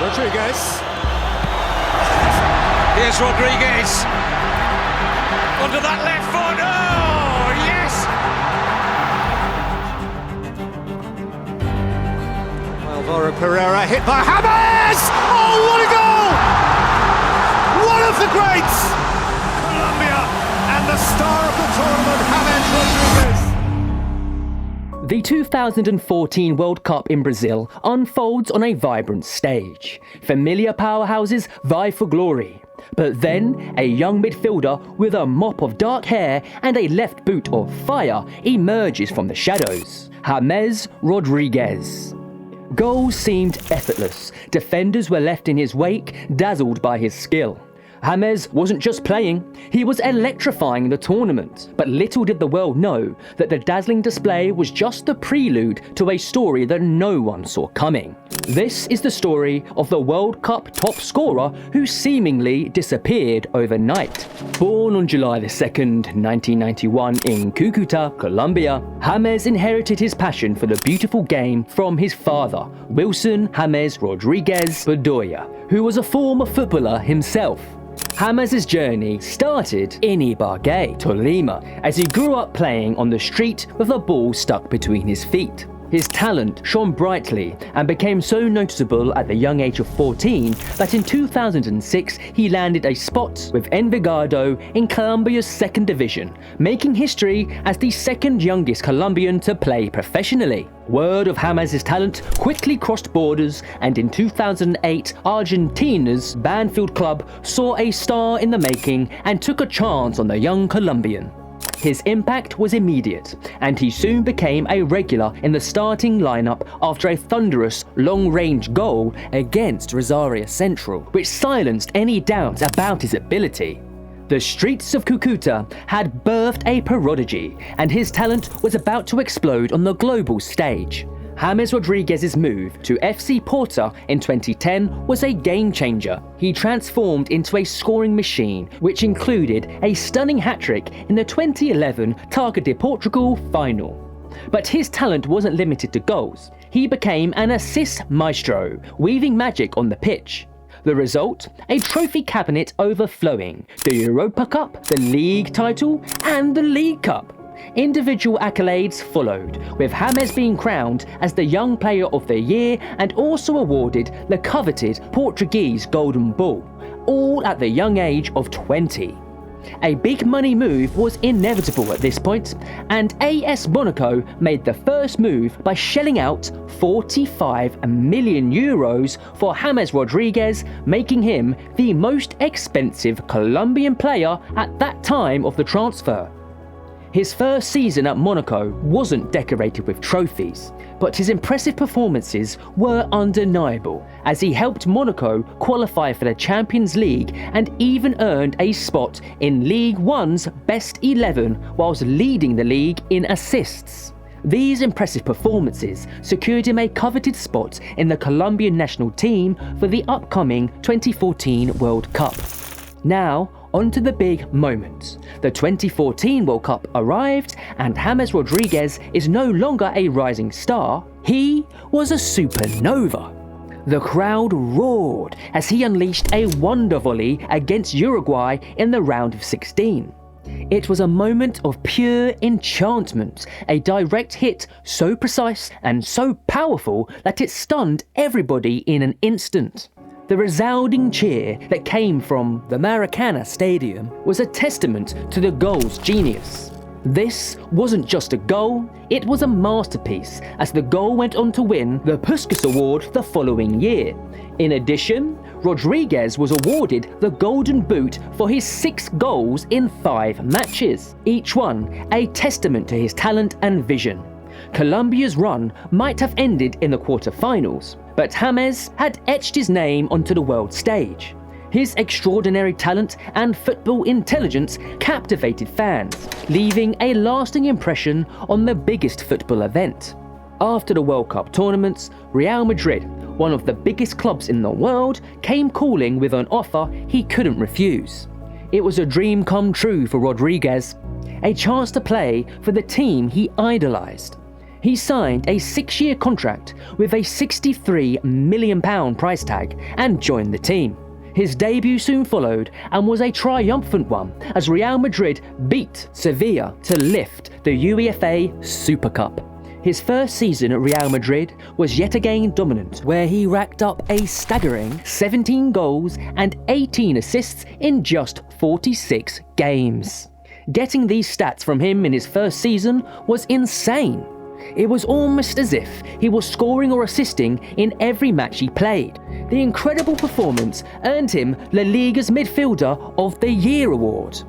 Rodríguez. Here's Rodríguez. Onto that left foot. Oh, yes! Alvaro Pereira hit by James! Oh, what a goal! One of the greats! Colombia and the star of the tournament, James Rodríguez. The 2014 World Cup in Brazil unfolds on a vibrant stage. Familiar powerhouses vie for glory. But then, a young midfielder with a mop of dark hair and a left boot of fire emerges from the shadows. James Rodríguez. Goals seemed effortless. Defenders were left in his wake, dazzled by his skill. James wasn't just playing, he was electrifying the tournament. But little did the world know that the dazzling display was just the prelude to a story that no one saw coming. This is the story of the World Cup top scorer who seemingly disappeared overnight. Born on July 2nd, 1991 in Cúcuta, Colombia, James inherited his passion for the beautiful game from his father, Wilson James Rodríguez Bedoya, who was a former footballer himself. James' journey started in Ibagué, Tolima, as he grew up playing on the street with a ball stuck between his feet. His talent shone brightly and became so noticeable at the young age of 14 that in 2006 he landed a spot with Envigado in Colombia's second division, making history as the second youngest Colombian to play professionally. Word of James' talent quickly crossed borders, and in 2008 Argentina's Banfield club saw a star in the making and took a chance on the young Colombian. His impact was immediate, and he soon became a regular in the starting lineup after a thunderous long-range goal against Rosario Central, which silenced any doubts about his ability. The streets of Cúcuta had birthed a prodigy, and his talent was about to explode on the global stage. James Rodríguez's move to FC Porto in 2010 was a game-changer. He transformed into a scoring machine, which included a stunning hat-trick in the 2011 Taça de Portugal final. But his talent wasn't limited to goals. He became an assist maestro, weaving magic on the pitch. The result? A trophy cabinet overflowing, the Europa Cup, the League title, and the League Cup. Individual accolades followed, with James being crowned as the Young Player of the Year and also awarded the coveted Portuguese Golden Ball, all at the young age of 20. A big money move was inevitable at this point, and AS Monaco made the first move by shelling out 45 million euros for James Rodríguez, making him the most expensive Colombian player at that time of the transfer. His first season at Monaco wasn't decorated with trophies, but his impressive performances were undeniable, as he helped Monaco qualify for the Champions League and even earned a spot in League One's best 11 whilst leading the league in assists. These impressive performances secured him a coveted spot in the Colombian national team for the upcoming 2014 World Cup. Now, on to the big moment. The 2014 World Cup arrived, and James Rodríguez is no longer a rising star, he was a supernova. The crowd roared as he unleashed a wonder volley against Uruguay in the round of 16. It was a moment of pure enchantment, a direct hit so precise and so powerful that it stunned everybody in an instant. The resounding cheer that came from the Maracana Stadium was a testament to the goal's genius. This wasn't just a goal, it was a masterpiece, as the goal went on to win the Puskas Award the following year. In addition, Rodríguez was awarded the Golden Boot for his 6 goals in 5 matches, each one a testament to his talent and vision. Colombia's run might have ended in the quarter-finals, but James had etched his name onto the world stage. His extraordinary talent and football intelligence captivated fans, leaving a lasting impression on the biggest football event. After the World Cup tournaments, Real Madrid, one of the biggest clubs in the world, came calling with an offer he couldn't refuse. It was a dream come true for Rodríguez, a chance to play for the team he idolized. He signed a 6-year contract with a £63 million price tag and joined the team. His debut soon followed and was a triumphant one as Real Madrid beat Sevilla to lift the UEFA Super Cup. His first season at Real Madrid was yet again dominant, where he racked up a staggering 17 goals and 18 assists in just 46 games. Getting these stats from him in his first season was insane. It was almost as if he was scoring or assisting in every match he played. The incredible performance earned him La Liga's Midfielder of the Year award.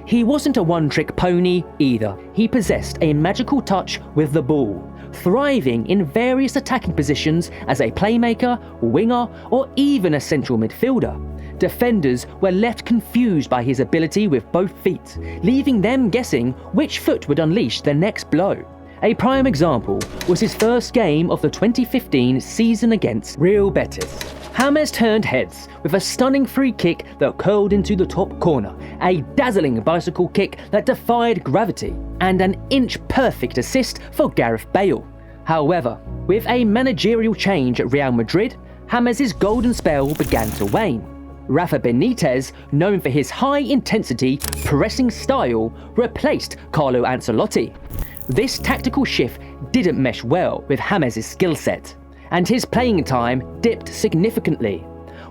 He wasn't a one-trick pony either. He possessed a magical touch with the ball, thriving in various attacking positions as a playmaker, winger, or even a central midfielder. Defenders were left confused by his ability with both feet, leaving them guessing which foot would unleash the next blow. A prime example was his first game of the 2015 season against Real Betis. James turned heads with a stunning free kick that curled into the top corner, a dazzling bicycle kick that defied gravity, and an inch-perfect assist for Gareth Bale. However, with a managerial change at Real Madrid, James's golden spell began to wane. Rafa Benitez, known for his high-intensity pressing style, replaced Carlo Ancelotti. This tactical shift didn't mesh well with James's skill set, and his playing time dipped significantly.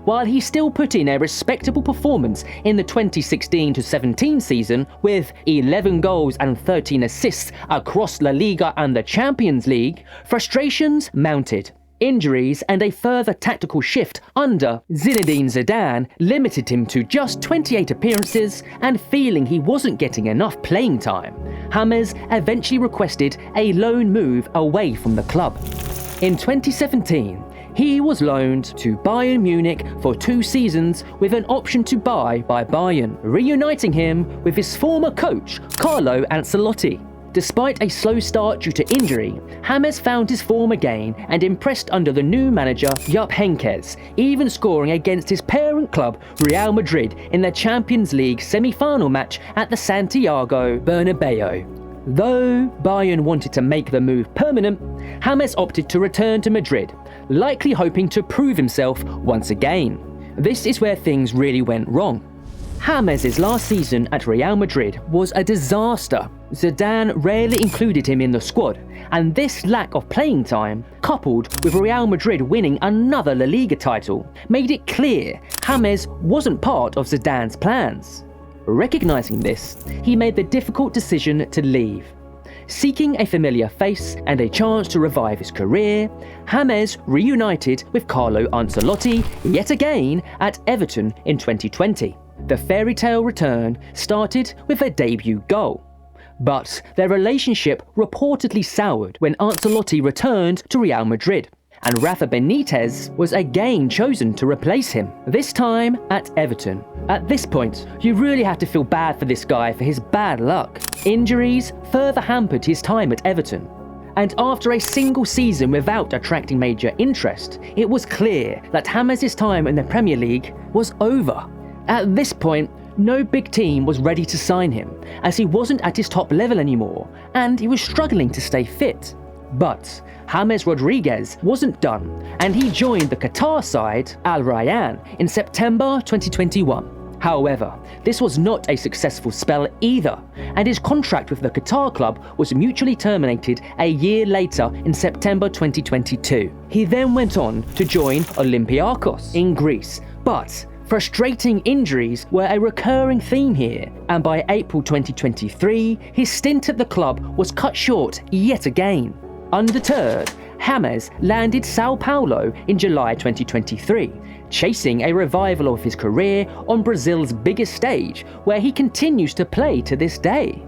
While he still put in a respectable performance in the 2016-17 season with 11 goals and 13 assists across La Liga and the Champions League, frustrations mounted. Injuries and a further tactical shift under Zinedine Zidane limited him to just 28 appearances, and feeling he wasn't getting enough playing time, James eventually requested a loan move away from the club. In 2017, he was loaned to Bayern Munich for 2 seasons with an option to buy by Bayern, reuniting him with his former coach, Carlo Ancelotti. Despite a slow start due to injury, James found his form again and impressed under the new manager Jupp Heynckes, even scoring against his parent club Real Madrid in the Champions League semi-final match at the Santiago Bernabeu. Though Bayern wanted to make the move permanent, James opted to return to Madrid, likely hoping to prove himself once again. This is where things really went wrong. James's last season at Real Madrid was a disaster. Zidane rarely included him in the squad, and this lack of playing time, coupled with Real Madrid winning another La Liga title, made it clear James wasn't part of Zidane's plans. Recognizing this, he made the difficult decision to leave. Seeking a familiar face and a chance to revive his career, James reunited with Carlo Ancelotti yet again at Everton in 2020. The fairy tale return started with a debut goal, but their relationship reportedly soured when Ancelotti returned to Real Madrid, and Rafa Benitez was again chosen to replace him, this time at Everton. At this point, you really have to feel bad for this guy for his bad luck. Injuries further hampered his time at Everton, and after a single season without attracting major interest, it was clear that James's time in the Premier League was over. At this point, no big team was ready to sign him, as he wasn't at his top level anymore, and he was struggling to stay fit. But James Rodríguez wasn't done, and he joined the Qatar side, Al Rayyan, in September 2021. However, this was not a successful spell either, and his contract with the Qatar club was mutually terminated a year later in September 2022. He then went on to join Olympiacos in Greece, but frustrating injuries were a recurring theme here, and by April 2023, his stint at the club was cut short yet again. Undeterred, James landed Sao Paulo in July 2023, chasing a revival of his career on Brazil's biggest stage, where he continues to play to this day.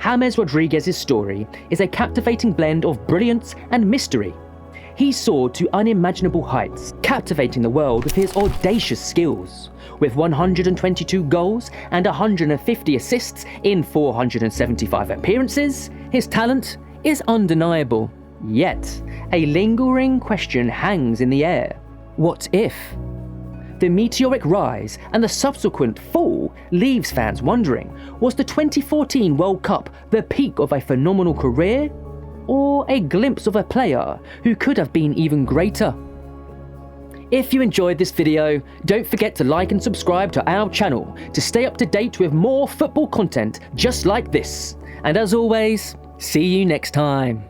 James Rodríguez's story is a captivating blend of brilliance and mystery. He soared to unimaginable heights, captivating the world with his audacious skills. With 122 goals and 150 assists in 475 appearances, his talent is undeniable. Yet, a lingering question hangs in the air. What if? The meteoric rise and the subsequent fall leaves fans wondering, was the 2014 World Cup the peak of a phenomenal career? or a glimpse of a player who could have been even greater? If you enjoyed this video, don't forget to like and subscribe to our channel to stay up to date with more football content just like this. And as always, see you next time.